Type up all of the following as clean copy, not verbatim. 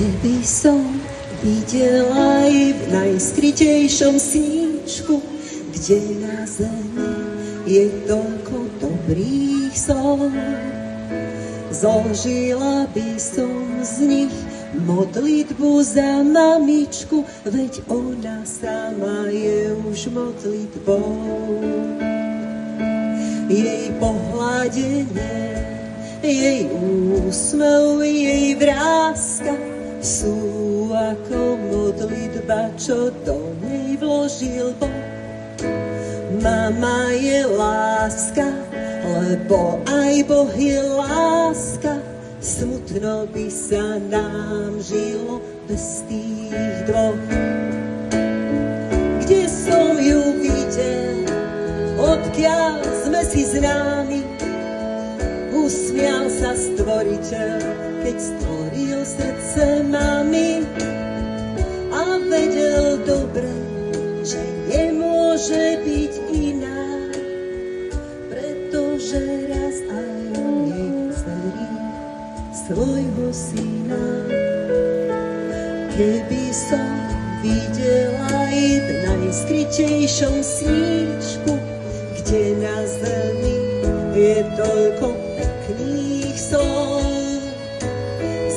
Keby som videla i v najskrytejšom sníčku, kde na zemi je toľko dobrých slov, zložila by som z nich modlitbu za mamičku, veď ona sama je už modlitbou. Jej pohľadenie, jej úsmev, jej vráska sú ako modlitba, čo do nej vložil Boh. Mama je láska, lebo aj Boh je láska. Smutno by sa nám žilo bez tých dvoch. Kde som ju videl, odkiaľ sme si známi, usmial sa stvoriteľ, keď stvoril srdce mami. A vedel dobre, že nemôže byť iná, pretože raz aj on jej dcerí svojho syna. Keby som videla i v najskrytejšom sníčku, kde na zemi je toľko pekných slov,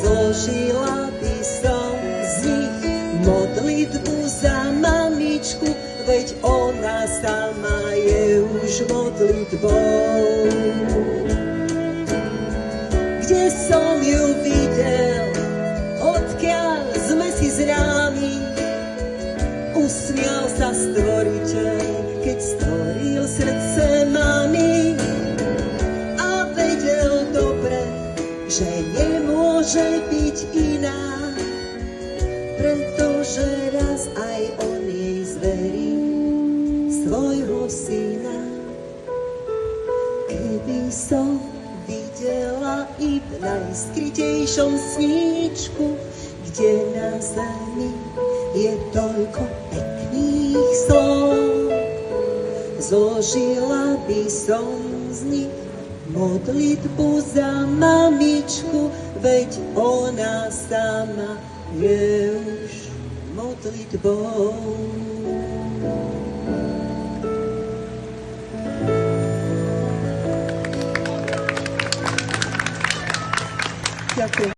zložila by som z nich modlitbu za mamičku, veď ona sama je už modlitbou. Kde som ju videl, odkiaľ sme si známi, usmial sa stvoriteľ, keď stvoril srdce mami. A vedel dobre, že nemôže byť iná, pretože raz aj on jej zverí svojho syna. Keby som videla i v najskrytejšom sníčku, kde na zemi je toľko pekných slov, zložila by som z nich modlitbu za mamičku, veď ona sama je už modlitbou. Ďakujem.